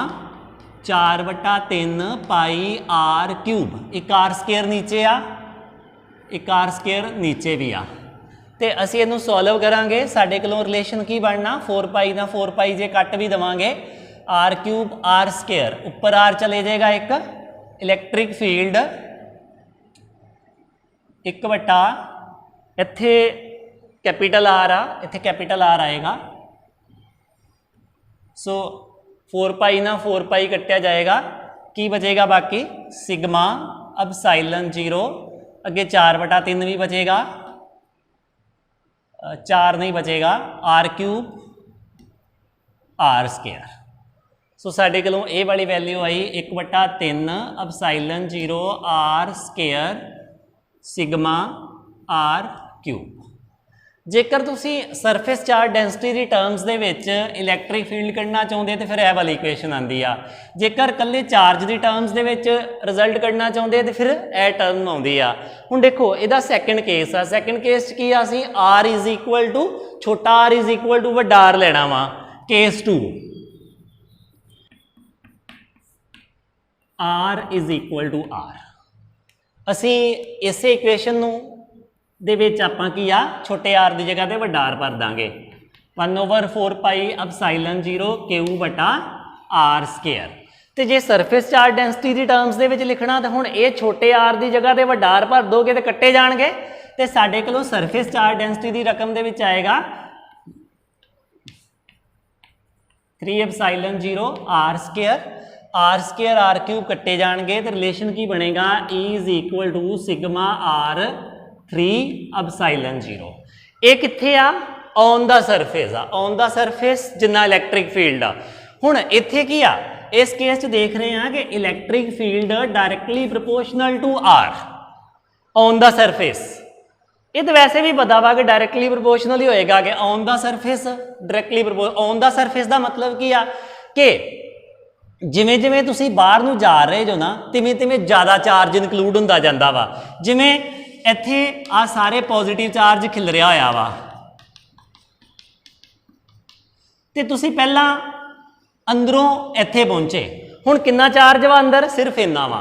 4/3 पाई r क्यूब। एक r स्केयर नीचे आ एक r स्केयर नीचे भी आ। तो असी इनू सॉल्व करांगे। साडे कोलों रिलेशन की बनना 4 पाई ना 4 पाई जे कट भी देवांगे r क्यूब r स्केयर उपर r चले जाएगा। एक इलैक्ट्रिक फील्ड 1 इत्थे कैपिटल r आ इत्थे कैपिटल r आएगा। सो 4 पाई ना 4 पाई कट्टिया जाएगा की बचेगा बाकी सिग्मा एप्सिलॉन 0 अगे 4/3 भी बचेगा 4 नहीं बचेगा r क्यूब r स्केयर। सो साडे कोलों ये वाली वैल्यू आई 1/3 epsilon 0 r square sigma r cube. जेकर तुसी सरफेस चार्ज डेंसिटी की टर्म्स दे विच इलैक्ट्रिक फील्ड कढ़ना चाहुंदे तो फिर यह वाली इक्वेशन आती आ। जेकर कल्ले चार्ज की टर्म्स दे विच रिजल्ट कढ़ना चाहुंदे तो फिर यह टर्म आउंदी आ। हुण देखो इहदा सैकेंड केस आ। सैकेंड केस की आ सी r इज इक्वल टू छोटा r इज इक्वल टू वड्डा r लेना वा। Case 2 r is equal to r असी इसे इक्वेशन नूं दे विच आपां की आ छोटे r की जगह पर वड्डा r भर दांगे 1/4 पाई एप्सिलॉन 0 Q बटा r स्केयर। तो जे सरफेस चार्ज डेंसिटी की टर्म्स दे विच लिखना तो हुण ये छोटे r की जगह पर वड्डा r भर दोगे तो कट्टे जाणगे। तो साडे कोलों सरफेस चार्ज डेंसिटी की रकम दे विच आएगा 3 epsilon 0 r square r cube कट्टे जाणगे। तो रिलेशन की बनेगा E is equal to sigma r 3 epsilon 0। ये कित्थे आ ऑन द सरफेस आ ऑन द सरफेस जिन्ना इलैक्ट्रिक फील्ड आ। हुण इत्थे की आ इस केस च देख रहे हैं कि electric field directly proportional to r on the surface. ये तो वैसे भी पता वा कि डायरैक्टली प्रोपोर्शनल ही होएगा कि on the surface directly on the surface का मतलब की आ कि जिमें जिमें तुसीं बाहर नूं जा रहे जो ना तिवें तिवें ज़्यादा चार्ज इनकलूड हुंदा जांदा वा। जिमें इत्थे आ सारे पॉजिटिव चार्ज खिलरिया होया वा ते तुसीं पहला अंदरों इत्थे पहुंचे। हुण कितना चार्ज वा अंदर सिर्फ इन्ना वा।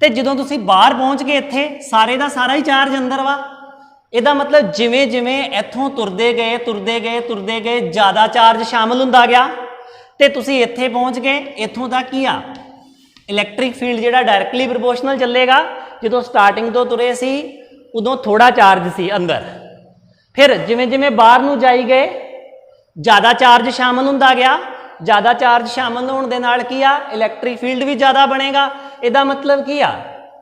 ते जदों तुसीं बाहर पहुंच गए इत्थे सारे दा सारा ही चार्ज अंदर वा। इहदा मतलब जिमें जिमें इत्थों तुरदे गए ज़्यादा चार्ज शामिल हुंदा गया ते तुसीं इत्थे पहुंच गए। इत्थों तक ही आ इलैक्ट्रिक फील्ड जिहड़ा डायरैक्टली प्रोपोर्शनल चलेगा। जदों स्टार्टिंग तो तुरे सी उदों थोड़ा चार्ज सी अंदर, फिर जिमें जिमें बाहर नूं जाई गए ज़्यादा चार्ज शामिल हुंदा गया। ज़्यादा चार्ज शामिल होने दे नाल की आ इलैक्ट्रिक फील्ड भी ज़्यादा बनेगा। इहदा मतलब की आ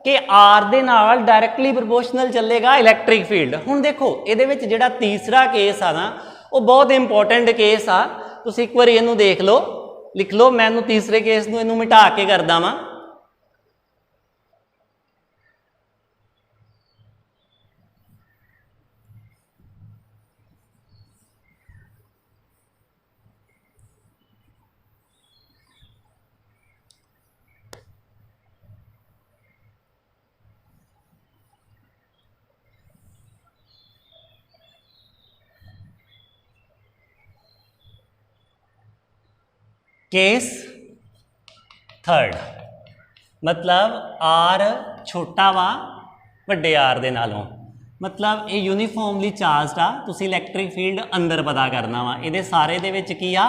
कि आर दे नाल डायरैक्टली प्रोपोर्शनल चलेगा इलैक्ट्रिक फील्ड। हुण देखो इहदे विच जिहड़ा तीसरा केस आ ना वो बहुत इंपॉर्टेंट केस आ, तुसीं एक बार इहनूं देख लो, लिख लो। मैं इहनूं तीसरे केस नूं इहनूं मिटा के करदा वां। केस थर्ड मतलब आर छोटा वा वड्डे आर दे नालों, मतलब ये यूनीफॉर्मली चार्जड आ। तुसीं इलैक्ट्रिक फील्ड अंदर पता करना वा। इहदे सारे दे विच की आ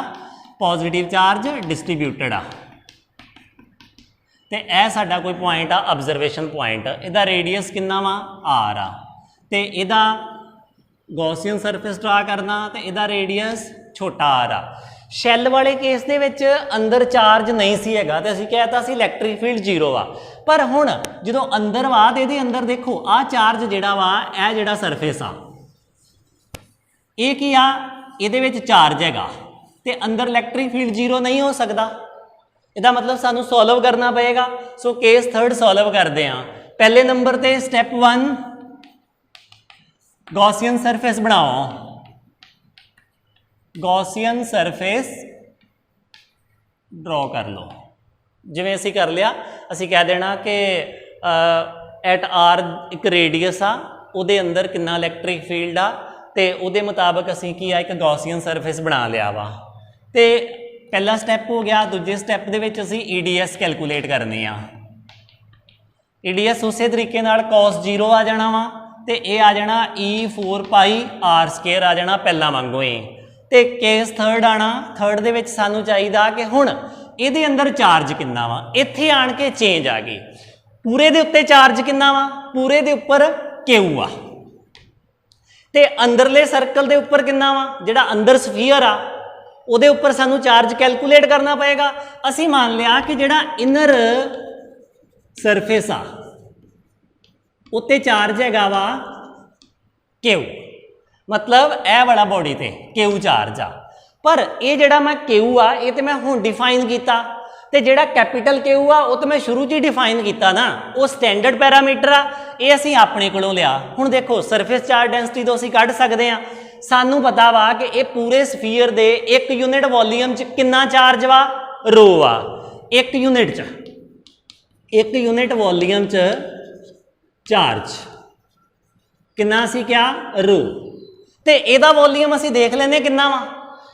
पॉजिटिव चार्ज डिस्ट्रीब्यूटेड आ। ते यह साडा कोई पॉइंट आ ऑब्जरवेशन पॉइंट। इहदा रेडियस कितना वा आर आ, ते इहदा गॉसियन सरफेस ड्रा करना, ते इहदा रेडियस छोटा आर आ। शैल वाले केस दे विच अंदर चार्ज नहीं सी हैगा, ते असीं कहता सी इलैक्ट्रिक फील्ड जीरो आ। पर हुण जदों अंदर वा ते इहदे अंदर देखो आ चार्ज जिहड़ा वा यह जिहड़ा सरफेस आ ये की आ, इहदे विच चार्ज हैगा ते अंदर इलैक्ट्रिक फील्ड जीरो नहीं हो सकदा। इहदा मतलब सानू सॉल्व करना पएगा। सो केस थर्ड सॉल्व करदे आ। पहले नंबर ते स्टैप 1 गॉसियन सरफेस बनाओ। गॉसियन सरफेस ड्रॉ कर लो। जिवें असीं कर लिया, असीं कह देना कि एट आर एक रेडियस आ, उहदे अंदर कितना इलैक्ट्रिक फील्ड आ, ते उहदे मुताबिक असीं की आ एक गॉसियन सरफेस बना लिया वा। ते पहला स्टैप हो गया। दूजे स्टैप दे विच असीं EDS कैलकुलेट करनी आ। EDS उस तरीके नाल cos 0 आ जाना वा, ते ये आ जाना E4 पाई r² आ जाना पहला वांगू ही। ते केस थर्ड आना। थर्ड दे विच सानू चाहिदा कि हुण इहदे अंदर चार्ज कितना वा। इत्थे आण के चेंज आ गई। पूरे दे उत्ते चार्ज कितना वा, पूरे दे उपर Q आ, ते अंदरले सर्कल दे उपर कितना वा, जिहड़ा अंदर स्फीयर आ उहदे उपर सानू चार्ज कैलकुलेट करना पएगा। असीं मान लिया कि जिहड़ा इनर सरफेस आ उत्ते चार्ज हैगा वा Q, मतलब यह वाला बॉडी ते Q चार्ज आ। पर ये जिहड़ा मैं Q आ ये तो मैं हुण डिफाइन किया, तो जिहड़ा कैपिटल Q आ वो तो मैं शुरू च ही डिफाइन किया ना, वो स्टैंडर्ड पैरामीटर आ, ये असीं अपने कोलों लिया। हुण देखो सरफेस चार्ज डेंसिटी तो असीं कढ सकदे आ। सानू पता वा कि ये पूरे स्फीयर दे एक यूनिट वॉल्यूम च कितना चार्ज वा, रो आ। एक यूनिट च, एक यूनिट वॉल्यूम च चार्ज कितना सी क्या, रो। ते इहदा वॉल्यूम असीं देख लैने कितना वा।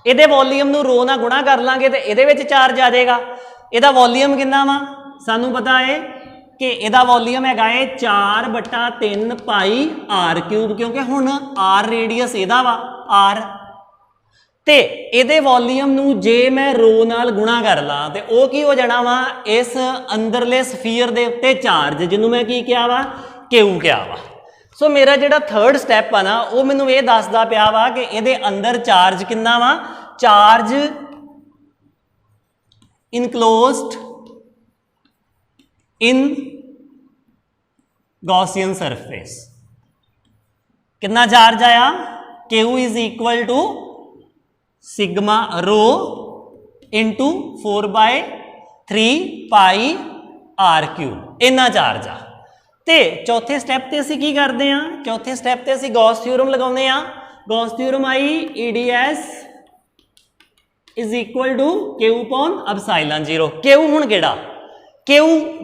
इहदे वॉल्यूम नूं रो नाल गुणा कर लांगे तो इहदे विच चार्ज आ जाएगा। इहदा वॉल्यूम कितना वा सानू पता है कि इहदा वॉल्यूम हैगा है 4/3 पाई r³, क्योंकि हुण r रेडियस इहदा वा r, ते इहदे वॉल्यूम नूं जे मैं रो नाल गुणा कर ला ते ओह की हो जाना वा, इस अंदरले स्फीयर दे उत्ते चार्ज जिन्हों मैं की किया वा, Q किया वा। सो मेरा जिहड़ा थर्ड स्टैप आ ना वो मैनूं ये दसदा पिया वा कि इहदे अंदर चार्ज कितना वा, charge enclosed in Gaussian surface. कितना चार्ज आया, Q is equal to sigma rho into 4/3 pi r³, इन्ना चार्ज आ। ते चौथे स्टैप ते असीं की करदे आ, चौथे स्टैप ते असीं गॉस थ्योरम लगाउने आ। गॉस थ्योरम आई EDS is equal to Q/ε0। Q हुण किहड़ा, Q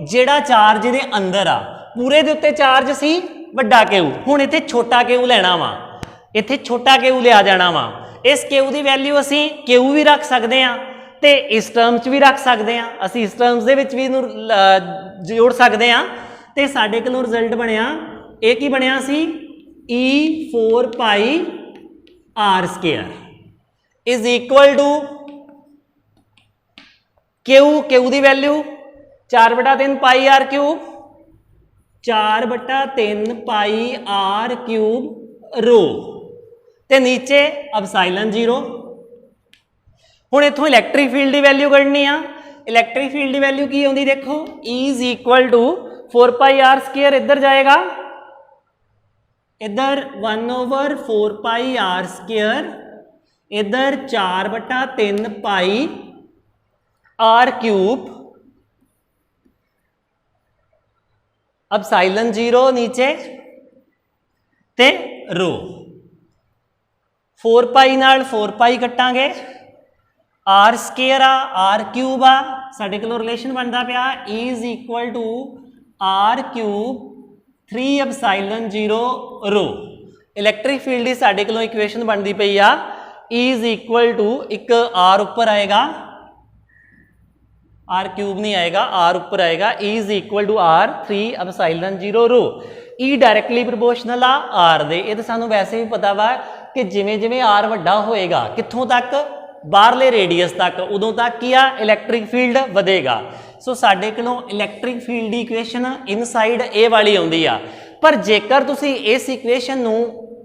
जिहड़ा चार्ज इहदे अंदर आ, पूरे दे उत्ते चार्ज सी वड्डा Q, हुण इत्थे छोटा Q लैना वा, इत्थे छोटा Q लिया जाना वा। इस Q की वैल्यू असीं Q भी रख सकते हैं ते इस टर्म च भी रख सकते हैं, असीं इस टर्म्स दे विच भी जोड़ सकते हैं। तो साडे कोलों रिजल्ट बनया, ये की बनया सी E4 pi r² is equal to Q की value 4/3 pi r³, 4/3 pi r³ rho, ते नीचे ε0। हुण इत्थों इलैक्ट्रिक फील्ड की वैल्यू कढनी आ। इलैक्ट्रिक फील्ड की वैल्यू की आउंदी देखो, E is equal to 4 pi r square इधर जाएगा, इधर 1/4 पाई आर स्क्वायर, इधर 4/3 पाई आर क्यूब। अब साइलन 0 नीचे ते रो 4 पाई नाल 4 पाई कट्टांगे, आर स्केयर आर क्यूब साडे कोल रिलेशन बनता पाया is equal to r cube 3 epsilon 0 rho. Electric field की साडे कोल इक्वेशन बनती पई आ इज इक्वल टू एक आर उपर आएगा, आर क्यूब नहीं आएगा, आर ऊपर आएगा, is equal to are 3 epsilon 0 rho. E directly proportional आ आर दे। ये तो सानू वैसे भी पता वा कि जिमें जिमें आर वड्डा होएगा कित्थों तक, बाहरले रेडियस तक, उदों तक की आ इलैक्ट्रिक फील्ड वधेगा। सो साडे कोलों इलैक्ट्रिक फील्ड की इक्वेशन इनसाइड ए वाली आउंदी आ। पर जेकर तुसी इस इक्वेशन नू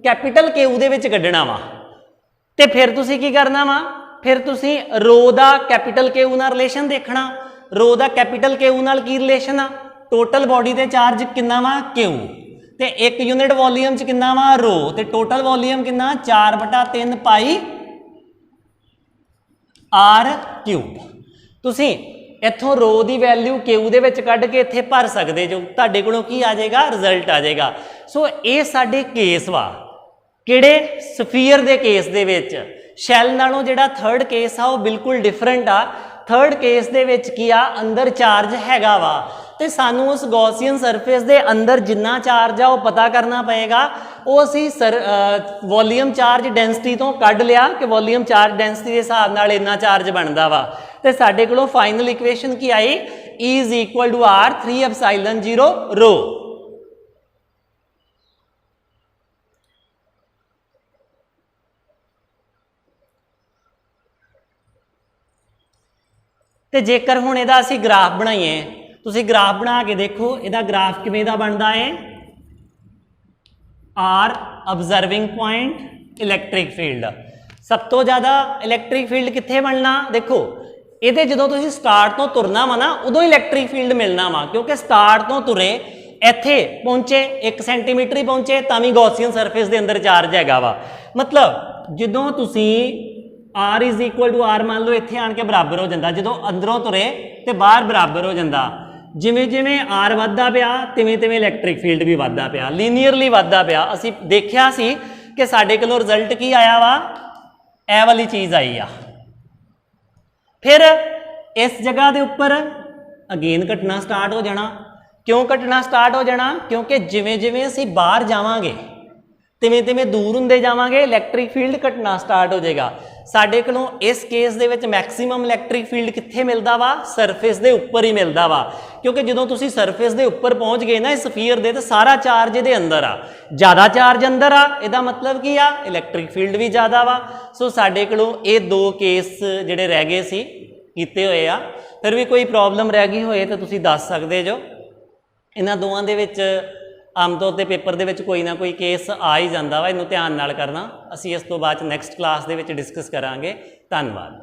कैपिटल के दे विच कढना वा ते फिर तुसी की करना वा, फिर तुसी रो दा कैपिटल के नाल रिलेशन देखना। रो दा कैपिटल के नाल की रिलेशन आ, टोटल बॉडी ते चार्ज किन्ना वा क्यू, ते एक यूनिट वॉल्यूम च किन्ना वा रो, ते टोटल वॉल्यूम किन्ना 4/3 पाई आर क्यूब। तुसी इत्थों रो दी वैल्यू क्यू दे विच कढ के इत्थे भर सकदे जो, तुहाडे कोलों की आ जाएगा रिजल्ट आ जाएगा। सो ये साडे केस वा किहड़े स्फीयर दे केस दे विच, शैल नालों जिहड़ा थर्ड केस आ वो बिल्कुल डिफरेंट आ। थर्ड केस दे विच की आ अंदर चार्ज हैगा वा, ते सानू उस गॉसियन सरफेस दे अंदर जिन्ना चार्ज आ वो पता करना पएगा। वो असी वॉल्यूम चार्ज डेंसिटी तो कढ लिया कि वॉल्यूम चार्ज डेंसिटी के हिसाब नाल इन्ना चार्ज बनता वा, ते साडे कोलों फाइनल इक्वेशन की आई is equal to are 3 epsilon 0 rho. ते जेकर हुण इहदा असीं ग्राफ बनाइए, तुसीं ग्राफ बना के देखो इहदा ग्राफ किवें दा बनदा है। R observing point electric field, सब तो ज़्यादा इलैक्ट्रिक फील्ड कित्थे बनना, देखो इहदे जदों तुसीं स्टार्ट तो तुरना वा ना उदों इलैक्ट्रिक फील्ड मिलना वा, क्योंकि स्टार्ट तो तुरे इत्थे पहुंचे 1 सेंटीमीटर ही पहुंचे तां भी गॉसियन सरफेस दे अंदर चार्ज हैगा वा। मतलब जदों तुसीं r is equal to r मान लो इत्थे आण के बराबर हो जाता, जो अंदरों तुरे तो बाहर बराबर हो जाता। जिमें जिमें आर वधदा पिया तिवें तिवें इलैक्ट्रिक फील्ड भी वधदा पिया, लीनियरली वधदा पिया। असीं देखिया सी कि साडे कोलों रिजल्ट की आया वा, ए वाली चीज़ आई आ। फिर इस जगह के उपर अगेन घटना स्टार्ट हो जाना। क्यों घटना स्टार्ट हो जाना, क्योंकि जिमें जिमें असीं बाहर जावांगे तिवें तिवें दूर हुंदे जावांगे इलैक्ट्रिक फील्ड घटना स्टार्ट हो जाएगा। साडे कोलों इस केस दे विच मैक्सिमम इलैक्ट्रिक फील्ड कित्थे मिलदा वा, सरफेस दे उपर ही मिलदा वा, क्योंकि जदों तुसीं सरफेस दे उपर पहुंच गए ना इस स्फीयर दे, तो सारा चार्ज इहदे अंदर आ, ज़्यादा चार्ज अंदर आ, इहदा मतलब की आ इलैक्ट्रिक फील्ड भी ज़्यादा वा। सो साडे कोलों ये 2 केस जिहड़े रह गए सी कीते होए आ। फिर भी कोई प्रॉब्लम रह गई होए तो तुसीं दस सकदे जो। इन्हां दोवां दे विच आम तौर पर पेपर के कोई ना कोई केस आ ही जाता वा, इनू ध्यान नाल करना। असीं इस तो बाद नैक्सट क्लास के डिस्कस करांगे। धन्यवाद।